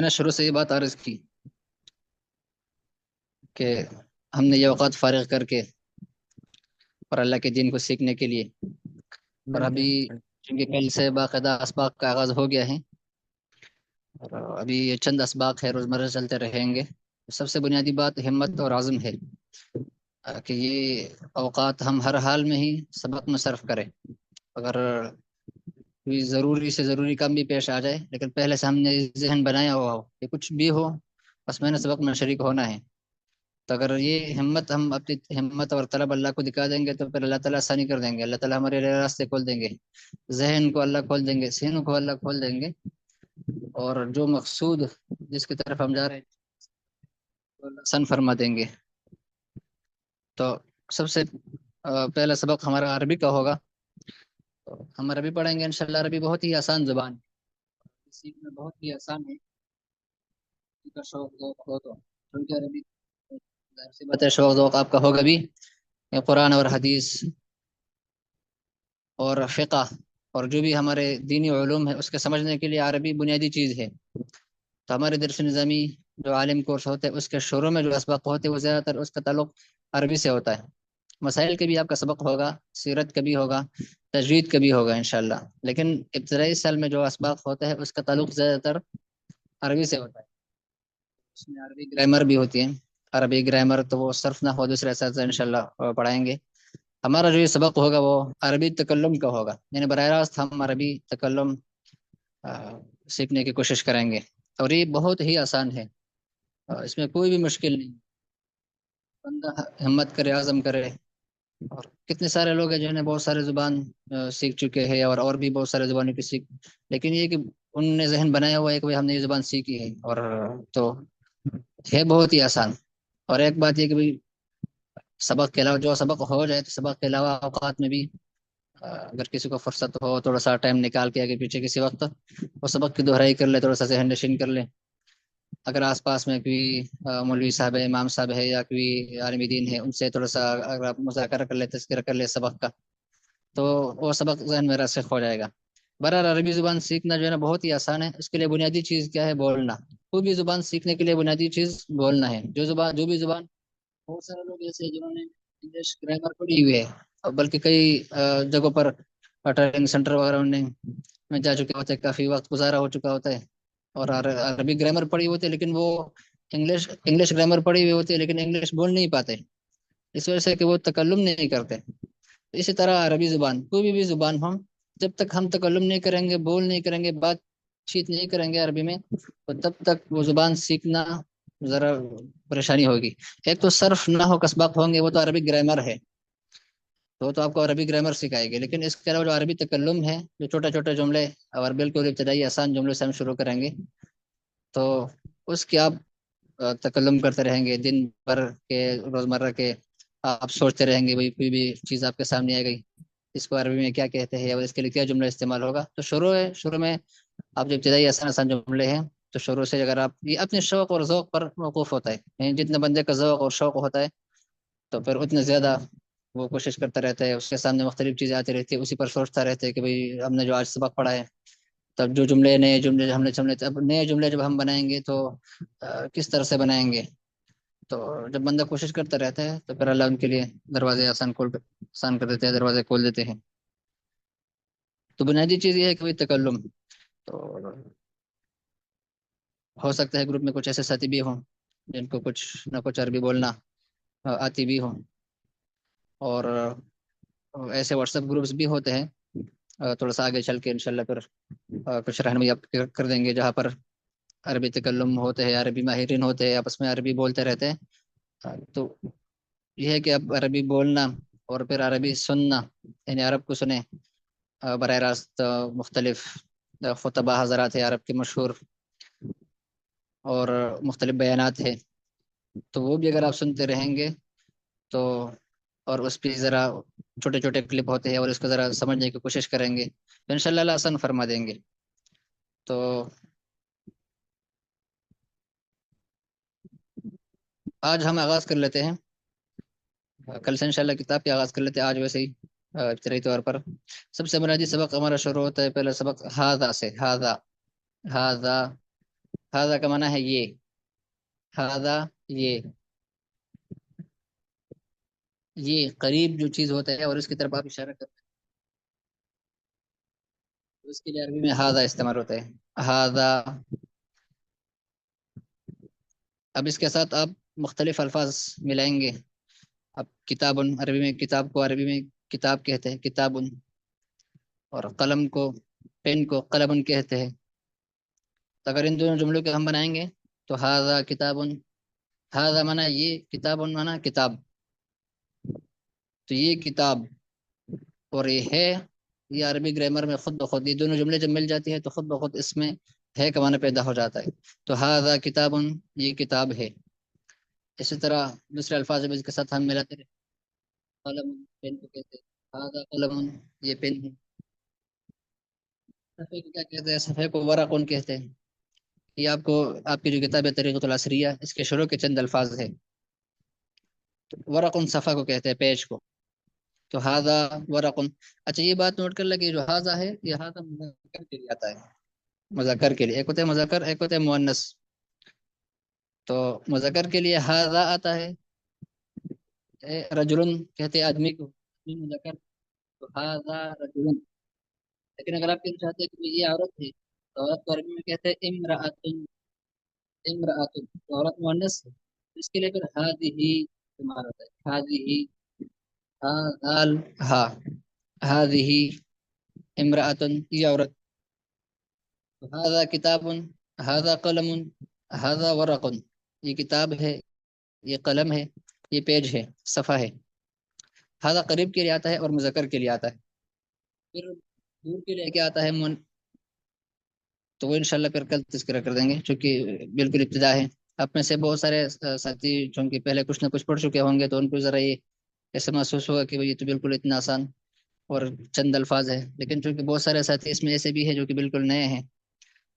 میں نے شروع سے یہ بات عرض کی کہ ہم نے یہ اوقات فارغ کر کے اور اللہ کے دین کو سیکھنے کے لیے، اور ابھی چونکہ کل سے باقاعدہ اسباق کا آغاز ہو گیا ہے، اور ابھی یہ چند اسباق ہے روزمرہ چلتے رہیں گے۔ سب سے بنیادی بات ہمت اور عزم ہے کہ یہ اوقات ہم ہر حال میں ہی سبق میں صرف کریں۔ اگر کوئی ضروری سے ضروری کام بھی پیش آ جائے، لیکن پہلے سے ہم نے ذہن بنایا ہوا ہو کہ کچھ بھی ہو بس میں نے سبق میں شریک ہونا ہے، تو اگر یہ ہمت ہم اپنی ہمت اور طلب اللہ کو دکھا دیں گے تو پھر اللہ تعالیٰ آسانی کر دیں گے، اللہ تعالیٰ ہمارے لیے راستے کھول دیں گے، ذہن کو اللہ کھول دیں گے، سینوں کو اللہ کھول دیں گے، اور جو مقصود جس کی طرف ہم جا رہے ہیں وہ اللہ آسان فرما دیں گے۔ تو سب سے پہلا سبق ہمارا عربی کا ہوگا، تو ہم عربی پڑھیں گے انشاءاللہ۔ عربی بہت ہی آسان زبان ہے، سیکھنا بہت ہی آسان ہے، کسی کا شوق ذوق ہو تو، کیونکہ عربی ظاہر سی بات ہے شوق ذوق آپ کا ہوگا بھی، یہ قرآن اور حدیث اور فقہ اور جو بھی ہمارے دینی علوم ہے اس کے سمجھنے کے لیے عربی بنیادی چیز ہے۔ تو ہمارے درس نظامی جو عالم کورس ہوتے ہیں اس کے شروع میں جو اسباق ہوتے ہیں وہ زیادہ تر اس کا تعلق عربی سے ہوتا ہے۔ مسائل کے بھی آپ کا سبق ہوگا، سیرت کا بھی ہوگا، تجوید کا بھی ہوگا انشاءاللہ، لیکن ابتدائی سال میں جو اسباق ہوتا ہے اس کا تعلق زیادہ تر عربی سے ہوتا ہے۔ اس میں عربی گرامر بھی ہوتی ہے، عربی گرامر تو وہ صرف نہ ہو دوسرے اساتذہ انشاءاللہ پڑھائیں گے۔ ہمارا جو یہ سبق ہوگا وہ عربی تکلم کا ہوگا، یعنی براہ راست ہم عربی تکلم سیکھنے کی کوشش کریں گے، اور یہ بہت ہی آسان ہے، اس میں کوئی بھی مشکل نہیں، بندہ ہمت کرے، عزم کرے۔ اور کتنے سارے لوگ ہیں جنہوں نے بہت سارے زبان سیکھ چکے ہیں، اور بھی بہت سارے زبانوں کی سیکھ، لیکن یہ کہ انہوں نے ذہن بنایا ہوا ہے کہ ہم نے یہ زبان سیکھی ہے، اور تو ہے بہت ہی آسان۔ اور ایک بات یہ کہ بھائی سبق کے علاوہ جو سبق ہو جائے تو سبق کے علاوہ اوقات میں بھی اگر کسی کو فرصت ہو تھوڑا سا ٹائم نکال کے آگے پیچھے کسی وقت وہ سبق کی دہرائی کر لے، تھوڑا سا ذہن نشین کر لے۔ اگر آس پاس میں کوئی مولوی صاحب ہے، امام صاحب ہے، یا کوئی عالم دین ہے، ان سے تھوڑا سا اگر آپ مذاکرہ کر لے، تذکرہ کر لے سبق کا، تو وہ سبق ذہن میں راسخ ہو جائے گا۔ بہرحال عربی زبان سیکھنا جو ہے نا بہت ہی آسان ہے، اس کے لیے بنیادی چیز کیا ہے؟ بولنا۔ کوئی بھی زبان سیکھنے کے لیے بنیادی چیز بولنا ہے۔ جو بھی زبان، بہت سارے لوگ ایسے ہیں جنہوں نے انگلش گرامر پڑھی ہوئی ہے، اور بلکہ کئی جگہوں پر ٹریننگ سینٹر وغیرہ میں جا چکے ہوتے ہیں، کافی وقت گزارا ہو چکا ہوتا ہے، اور عربی گرامر پڑھی ہوتی ہے، لیکن وہ انگلش گرامر پڑھی ہوئی ہوتی ہے لیکن انگلش بول نہیں پاتے، اس وجہ سے کہ وہ تکلم نہیں کرتے۔ اسی طرح عربی زبان، کوئی بھی زبان ہم جب تک ہم تکلم نہیں کریں گے، بول نہیں کریں گے، بات چیت نہیں کریں گے عربی میں، تو تب تک وہ زبان سیکھنا ذرا پریشانی ہوگی۔ ایک تو صرف نہ ہو اسباق ہوں گے، وہ تو عربی گرامر ہے، تو آپ کو عربی گرامر سکھائے گی، لیکن اس کے علاوہ جو عربی تکلم ہے، جو چھوٹے چھوٹے جملے اور بالکل ابتدائی آسان جملے سے ہم شروع کریں گے، تو اس کی آپ تکلم کرتے رہیں گے دن بھر کے، روزمرہ کے آپ سوچتے رہیں گے، بھائی کوئی بھی چیز آپ کے سامنے آ گئی، اس کو عربی میں کیا کہتے ہیں اور اس کے لیے کیا جملہ استعمال ہوگا، تو شروع میں آپ جو ابتدائی آسان آسان جملے ہیں، تو شروع سے اگر آپ یہ اپنے شوق اور ذوق پر موقوف ہوتا ہے، یعنی جتنے بندے کا ذوق اور شوق ہوتا ہے تو پھر اتنے زیادہ وہ کوشش کرتا رہتا ہے، اس کے سامنے مختلف چیزیں آتی رہتی ہے، اسی پر سوچتا رہتا ہے کہ بھئی ہم نے جو آج سبق پڑھا ہے، تب جو جملے نئے جملے جو ہم نے سمجھے، اب نئے جملے جب ہم بنائیں گے تو کس طرح سے بنائیں گے؟ تو جب بندہ کوشش کرتا رہتا ہے تو پھر اللہ ان کے لیے دروازے آسان کر دیتے ہیں، دروازے کھول دیتے ہیں۔ تو بنیادی چیز یہ ہے کہ بھئی تکلم، تو ہو سکتا ہے گروپ میں کچھ ایسے ساتھی بھی ہوں جن کو کچھ نہ کچھ عربی بولنا آتی بھی ہوں، اور ایسے واٹس ایپ گروپس بھی ہوتے ہیں، تھوڑا سا آگے چل کے انشاءاللہ پھر کچھ رہنمائی آپ کر دیں گے، جہاں پر عربی تکلم ہوتے ہیں، عربی ماہرین ہوتے ہیں، آپس میں عربی بولتے رہتے ہیں۔ تو یہ ہے کہ اب عربی بولنا اور پھر عربی سننا، یعنی عرب کو سنیں، براہ راست مختلف خطبہ حضرات ہیں عرب کے مشہور، اور مختلف بیانات ہیں، تو وہ بھی اگر آپ سنتے رہیں گے تو، اور اس پہ ذرا چھوٹے چھوٹے کلپ ہوتے ہیں اور اس کو ذرا سمجھنے کی کوشش کریں گے تو انشاءاللہ اللہ آسان فرما دیں گے۔ تو آج ہم آغاز کر لیتے ہیں، کل سے انشاءاللہ کتاب کی آغاز کر لیتے ہیں، آج ویسے ہی ابتدائی طور پر سب سے بنیادی سبق ہمارا شروع ہوتا ہے، پہلا سبق ہاذا سے، ہاذا हादा का माना है ये, हादा ये करीब जो चीज होता है और उसकी तरफ आप इशारा करते हैं तो उसके लिए अरबी में हादा इस्तेमाल होता है, हादा। अब इसके साथ आप मुख्तलिफ अल्फाज मिलाएंगे। अब किताबुन, अरबी में किताब को अरबी में किताब कहते हैं, किताबुन। और कलम को, पेन को कलमुन कहते हैं। तो अगर इन दोनों जुमलों के हम बनाएंगे तो हादा किताबुन, हादा माना ये, किताबुन माना किताब। तो ये किताब और ये है, ये अरबी ग्रामर में खुद ब खुद ये दोनों जुमले जब मिल जाती है तो खुद ब खुद इसमें है का माना पैदा हो जाता है। तो हादा किताबुन, ये किताब है। इसी तरह दूसरे अल्फाज भी इसके साथ हम मिलाते रहे, कलम, पेन को कहते हैं हादा कलम, ये पेन है। सफ़े को क्या कहते हैं, सफ़े को वरक़ुन कहते हैं। ये आपको आपकी जो किताब है तरीक़तुल असरिया, इसके शुरू के चंद अल्फाज है। तो वरक़ुन सफ़ा को कहते हैं, पेज को। तो हादा वरक़ुन। अच्छा ये बात नोट कर लगे, जो हाजा है ये हाजा मुज़क्कर के लिए आता है, मुज़क्कर के लिए। एक होता है मुज़क्कर, एक होता है मुअन्नस। तो मुज़क्कर के लिए हाजा आता है, रजुलन कहते हैं आदमी को, आदमी मुज़क्कर। तो हाजा रजुलन। लेकिन अगर आप कहना चाहते हैं कि ये औरत है तो औरत को अरबी में कहते हैं इम्राअतुन, इम्राअतुन। तो औरत मुअन्नस है, तो इसके लिए फिर हादिही इस्तेमाल होता है, हादिही, हा दाल, हा, हादिही इम्राअतुन, ये औरत। तो हादा किताबुन, हादा कलमुन, हादा वरक़ुन। ये किताब है, ये कलम है, ये पेज है, सफ़ा है। हादा करीब के लिए आता है और मुज़क्कर के लिए आता है। फिर दूर के लिए क्या आता है, तो वो इंशाल्लाह फिर कल तज़किरा कर देंगे, क्योंकि बिल्कुल इब्तिदा है। आप में से बहुत सारे साथी जो कि पहले कुछ ना कुछ पढ़ चुके होंगे तो उनको ज़रा ये ऐसा महसूस होगा कि भाई ये तो बिल्कुल इतना आसान और चंद अल्फाज है। लेकिन चूंकि बहुत सारे साथी इसमें ऐसे भी है जो कि बिल्कुल नए हैं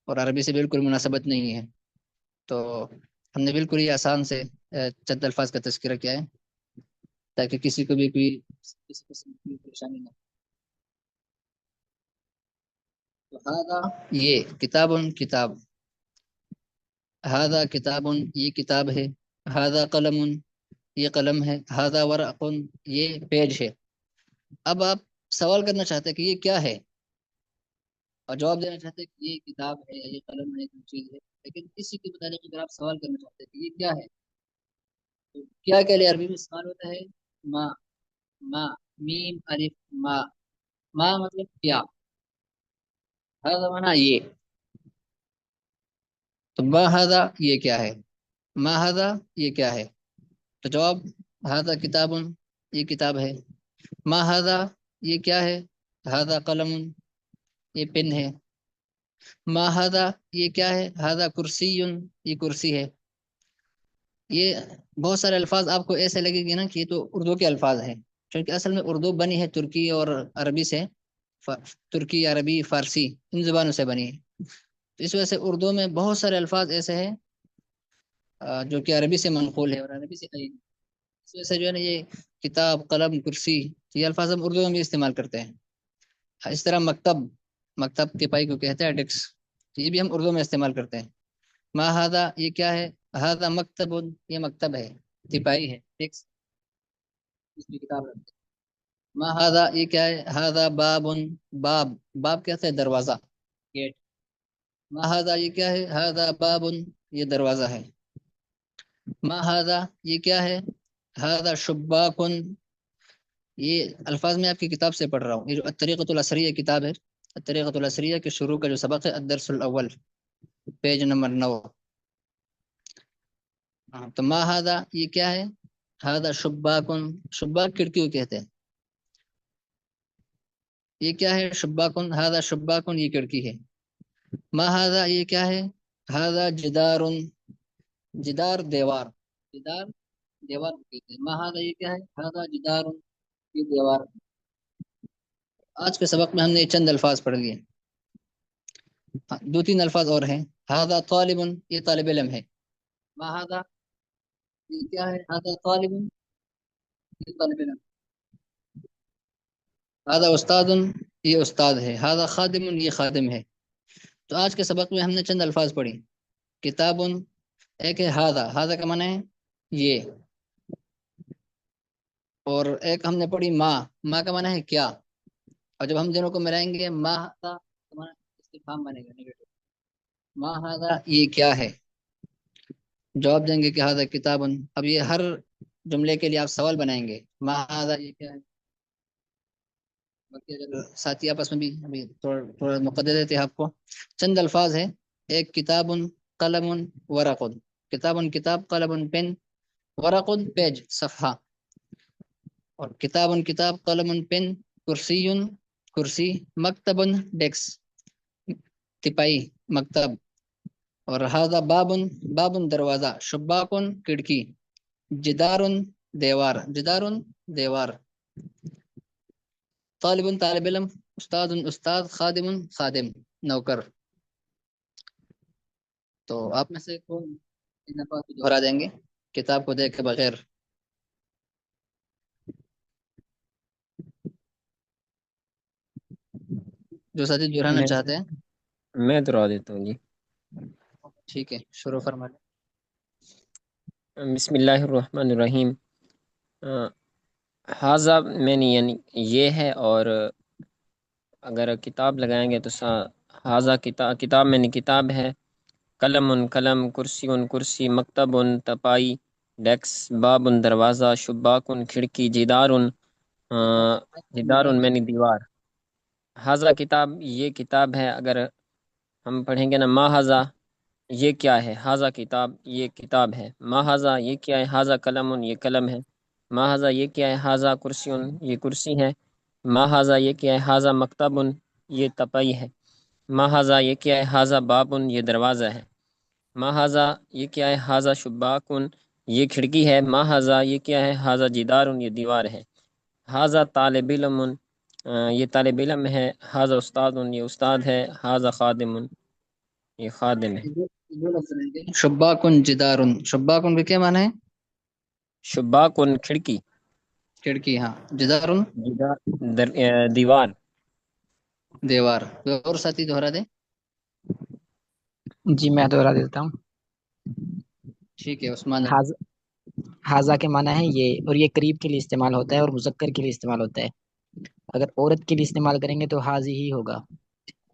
और अरबी से बिल्कुल मुनासबत नहीं है, तो हमने बिल्कुल ही आसान से चंद अल्फाज का तज़किरा किया है, ताकि किसी को भी कोई किसी किस्म की परेशानी ना हो। तो हादा ये किताबुन, किताब, हादा किताबुन, ये किताब है। हादा कलमुन, ये कलम है। हादा वरक़ुन, ये पेज है। अब आप सवाल करना चाहते हैं कि ये क्या है, और जवाब देना चाहते हैं कि ये किताब है, ये कलम है, कोई चीज है। लेकिन इसी के मुताबिक अगर आप सवाल करना चाहते हैं कि ये क्या है, तो क्या के लिए अरबी में इस्तेमाल होता है, मा, मा, मीम अलिफ, मा। मा मतलब क्या, हादा माना ये। तो मा हादा ये क्या है, मा हादा ये क्या है। तो जवाब, हादा किताबुन, ये किताब है। मा हादा ये क्या है, हादा कलमुन, ये पेन है। मा हादा ये क्या है, हादा कुर्सीयुन, ये कुर्सी है। ये बहुत सारे अल्फाज आपको ऐसे लगेंगे ना कि ये तो उर्दू के अल्फाज हैं, क्योंकि असल में उर्दू बनी है तुर्की और अरबी से। तुर्की, अरबी, फारसी, इन जुबानों से बनी है। तो इस वजह से उर्दू में बहुत सारे अल्फाज ऐसे हैं जो कि अरबी से मनकूल है और अरबी से आई है। इस वजह से जो है ना ये किताब, कलम, कुर्सी, ये अल्फाज हम उर्दू में भी इस्तेमाल करते हैं। इस तरह मकतब, मकतब तिपाही को कहते हैं, डेस्क, तो ये भी हम उर्दू में इस्तेमाल करते हैं। मा हादा ये क्या है, हादा मकतबुन, ये मकतब है, तिपाही है, डेस्क, इसमें किताब रखते हैं। मा हादा ये क्या है, हादा बाबुन, बाब, बाब कहते हैं दरवाजा, गेट। मा हादा ये क्या है, हादा बाबुन, ये दरवाजा है। मा हादा ये क्या है, हादा शुब्बाकुन। ये अल्फाज मैं आपकी किताब से पढ़ रहा हूँ, ये जो अत्तरीक़तुल असरिया किताब है, अत्तरीक़तुल असरिया के शुरू का जो सबक है, अद्दर्सुल अव्वल, पेज नंबर 9। हाँ, तो मा हादा ये क्या है, हादा शुब्बाकुन, शुब्बाक खिड़की को कहते हैं। ये क्या है, शुब्बाकुन, हादा शुब्बाकुन, ये खिड़की है। मा हादा ये क्या है, हादा जिदारुन, जिदार दीवार, जिदार दीवार को कहते हैं। मा हादा ये क्या है, हादा जिदारुन, ये दीवार। आज के सबक में हमने चंद अल्फाज पढ़ लिए। हाँ, दो तीन अल्फाज और हैं। हादा तालिबुन, ये तालिब इल्म है। मा हादा ये क्या है, हादा तालिबुन, ये तालिब इल्म। हादा उस्तादुन, ये उस्ताद है। हादा खादिमुन, ये खादिम है। तो आज के सबक में हमने चंद अल्फाज पढ़ी। किताब, एक है हादा, हादा का माने है ये, और एक हमने पढ़ी माँ, माँ का माना है क्या। और जब हम दोनों को मिलाएंगे माँ हादा तो माना इस्तिफहाम बनेगा, नेगेटिव। माँ हादा ये क्या है, जवाब देंगे कि हादा किताबुन। अब ये हर जुमले के लिए आप सवाल बनाएंगे, माँ हादा ये क्या है। बाकी अगर साथी आपस में भी अभी थोड़ा थोड़ा मौका दे देते हैं आपको। चंद अल्फाज है, एक किताबुन, कलमुन, वरकुन। किताबुन किताब, कलमुन पेन, वरकुन पेज सफ़हा। और किताबुन किताब, कलमुन पेन, कुर्सियुन कुर्सी, मकतबुन डेस्क, तिपाई मकतब। और हादा बाबुन, बाबुन दरवाजा, शुब्बाकुन खिड़की, जिदारुन दीवार, जिदारुन दीवार, तालिबुन तालिब इल्म, उस्तादुन उस्ताद, खादिमुन खादिम नौकर। तो आप में से कौन इन अल्फाज को दोहरा देंगे किताब को देखे बगैर। जो साथी दोहराना मैं चाहते हैं। मैं दोहरा देता हूँ जी। ठीक है, शुरू फरमा लें। बिस्मिल्लाहिर्रहमानिर्रहीम। हाजा मैंने यानी ये है, और अगर किताब लगाएंगे तो हाजा किताब, किताब मैंने किताब है। कलम कलम, कुर्सी कुर्सी, मकतब तपाई डेस्क, बाब दरवाज़ा, शुब्बाक खिड़की, जिदार मैंने दीवार। हाजा किताब ये किताब है। अगर हम पढ़ेंगे ना, मा हाजा ये क्या है, हाजा किताब ये किताब है। मा हाजा ये क्या है, हाजा कलम ये कलम है। मा हाजा ये क्या है, हाजा कुर्सियुन ये कुर्सी है। मा हाजा ये क्या है, हाजा मकतबुन ये तपई है। मा हाजा ये क्या है, हाजा बाबुन ये दरवाज़ा है। मा हाजा ये क्या है, हाजा शुब्बाकुन ये खिड़की है। मा हाजा ये क्या है, हाजा जिदारुन ये दीवार है। हाजा तालिब इल्मुन ये तालिब इल्म है। हाजा उस्तादुन ये उस्ताद है। हाजा खादिमुन ये खादिम है। दो लफ्ज रहेंगे, शुब्बाकुन जिदारुन। शुब्बाकुन के क्या माने है। शुब्बाकुन खिड़की, खिड़की, हाँ। जिदारुन जिदार दीवार। दीवार। कोई और साथी दोहरा दे। जी मैं दोहरा देता हूँ। ठीक है उस्मान। हाज हाजा के माना है ये, और ये करीब के लिए इस्तेमाल होता है और मुजक्कर के लिए इस्तेमाल होता है। अगर औरत के लिए इस्तेमाल करेंगे तो हाजी ही होगा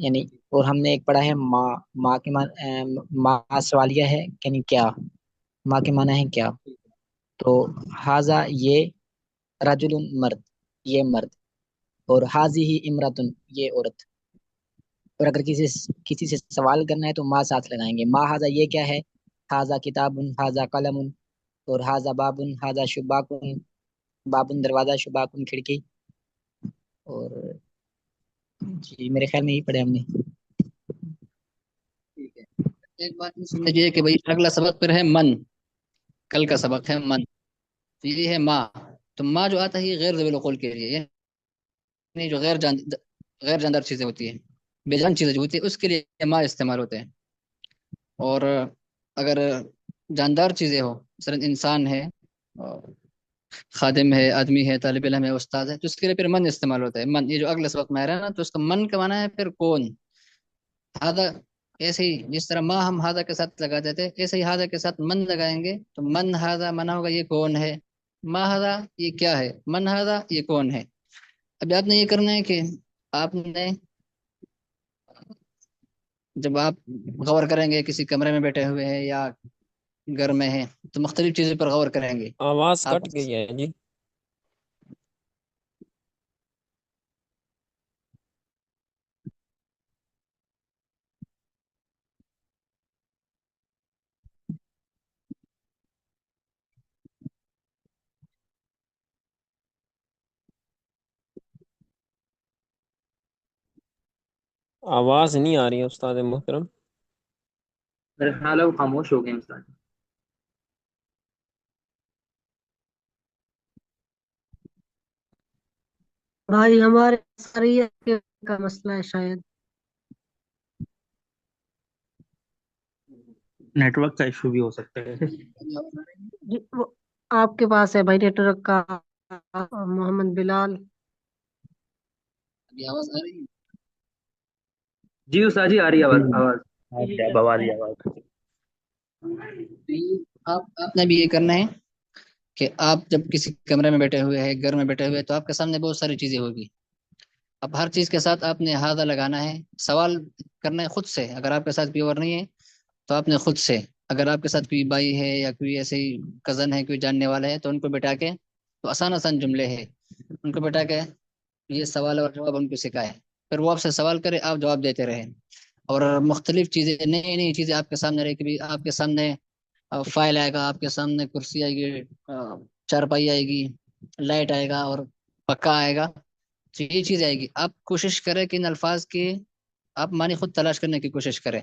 यानी। और हमने एक पढ़ा है माँ, माँ के माँ सवालिया है यानी क्या, माँ के माना है क्या। तो हाजा ये, रजुलुन मर्द, ये मर्द। और हाजी ही इमरातुन ये औरत। और अगर किसी से सवाल करना है तो माँ साथ लगाएंगे। माँ हाजा ये क्या है, हाजा किताबुन, हाजा कलमुन, और हाजा बाबुन, हाजा शुबाकुन, बाबुन दरवाजा, शुबाकुन खिड़की। और जी मेरे ख्याल में यही पढ़े हमने। ठीक है, एक बात नहीं समझ लीजिए कि भाई अगला सबक फिर है मन। कल का सबक है मन। तो ये है माँ। तो माँ जो आता है ये गैर ज़वील उक़ूल के लिए, ये नहीं जो गैर जानदार चीजें होती है, बेजान चीजें जो होती है उसके लिए माँ इस्तेमाल होते हैं। और अगर जानदार चीजें हो, मसलन इंसान है, और खादिम है, आदमी है, तालिब इल्म है, उस्ताद है, तो उसके लिए फिर मन इस्तेमाल होता है। मन, ये जो अगले सबक में आ रहा है ना, तो उसका मन का माना है फिर कौन। हादा, ऐसे ही जिस तरह माँ हम हादा के साथ लगा देते हैं, ऐसे ही हादा के साथ मन लगाएंगे तो मन हादा माना होगा ये कौन है। माँ हादा ये क्या है, मन हादा ये कौन है। अभी आपने ये करना है कि आपने, जब आप गौर करेंगे किसी कमरे में बैठे हुए हैं या घर में हैं, तो मुख्तलिफ चीज़ों पर गौर करेंगे आवाज़ आप। कट गई है जी। आवाज़ नहीं आ रही है उस्ताद मोहतरम। मेरे ख्याल है वो खामोश हो गए हैं उस्ताद। भाई हमारे शरीयत का मसला है शायद। नेटवर्क का इशू भी हो सकता है। वो आपके पास है भाई नेटवर्क का, मोहम्मद बिलाल। अभी आवाज आ रही है। जी उस्ताद जी, आ रही है आवाज, जी आवाज आ रही है, अब आ रही है आवाज। آپ نے بھی یہ کرنا ہے کہ آپ جب کسی کمرے میں بیٹھے ہوئے ہیں، گھر میں بیٹھے ہوئے ہیں، تو آپ کے سامنے بہت ساری چیزیں ہوگی. اب ہر چیز کے ساتھ آپ نے ہادہ لگانا ہے، سوال کرنا ہے خود سے. اگر آپ کے ساتھ کوئی اور نہیں ہے تو آپ نے خود سے، اگر آپ کے ساتھ کوئی بھائی ہے یا کوئی ایسے ہی کزن ہے، کوئی جاننے والا ہے، تو ان کو بٹھا کے، تو آسان آسان جملے ہیں، ان کو بٹھا کے یہ سوال اور جواب ان کو سکھائے. پھر وہ آپ سے سوال کرے، آپ جواب دیتے رہیں. اور مختلف چیزیں، نئی نئی چیزیں آپ کے سامنے رہے. کہ آپ کے سامنے فائل آئے گا، آپ کے سامنے کرسی آئے گی، چارپائی آئے گی، لائٹ آئے گا اور پکا آئے گا. تو یہ چیز آئے گی. آپ کوشش کریں کہ ان الفاظ کی آپ معنی خود تلاش کرنے کی کوشش کریں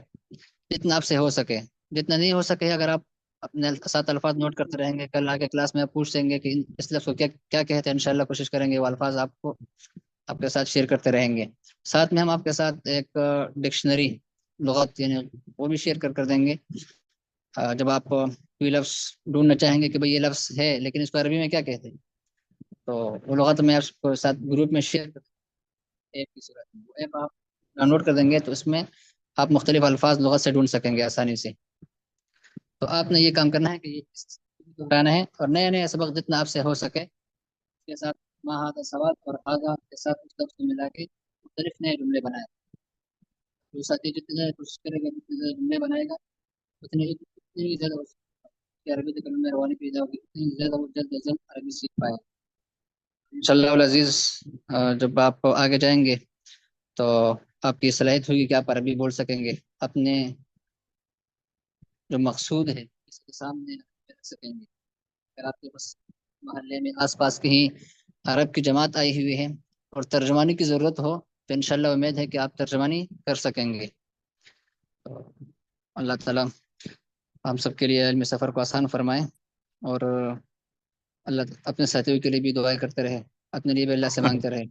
جتنا آپ سے ہو سکے. جتنا نہیں ہو سکے، اگر آپ اپنے ساتھ الفاظ نوٹ کرتے رہیں گے، کل آگے کلاس میں آپ پوچھ لیں گے کہ اس لفظ کو کیا کیا کہتے ہیں، انشاءاللہ کوشش کریں گے وہ الفاظ آپ کو آپ کے ساتھ شیئر کرتے رہیں گے. ساتھ میں ہم آپ کے ساتھ ایک ڈکشنری لغات یعنی وہ بھی شیئر کر دیں گے. جب آپ کوئی لفظ ڈھونڈنا چاہیں گے کہ بھئی یہ لفظ ہے لیکن اس کو عربی میں کیا کہتے ہیں، تو وہ لغات میں آپ کو ساتھ گروپ میں شیئر کر ایپ کی صورت میں. وہ ایپ آپ ڈاؤن لوڈ کر دیں گے تو اس میں آپ مختلف الفاظ لغت سے ڈھونڈ سکیں گے آسانی سے. تو آپ نے یہ کام کرنا ہے کہ یہ دہرانا ہے اور نئے نئے سبق جتنا آپ سے ہو سکے اس کے ساتھ ماہادہ سوال اور آگاہ کے ساتھ اس لفظ کو ملا کے مختلف نئے جملے بنائے. جو ساتھی جتنے زیادہ کوشش کرے گا، جتنے زیادہ جملے بنائے گا، اتنی زیادہ کہ عربی تکلم میں روانی پیدا ہوگی، اتنی زیادہ وہ جلد از جلد عربی سیکھ پائے. انشاءاللہ العزیز جب آپ آگے جائیں گے تو آپ کی صلاحیت ہوگی کہ آپ عربی بول سکیں گے. اپنے جو مقصود ہے اس کے سامنے رکھ سکیں گے. اگر آپ کے پاس محلے میں آس پاس کہیں عرب کی جماعت آئی ہوئی ہے اور ترجمانی کی ضرورت ہو تو انشاءاللہ امید ہے کہ آپ ترجمانی کر سکیں گے. تو اللہ تعالیٰ ہم سب کے لیے علم سفر کو آسان فرمائے اور اللہ اپنے ساتھیوں کے لیے بھی دعائیں کرتے رہے، اپنے لیے بھی اللہ سے مانگتے رہے.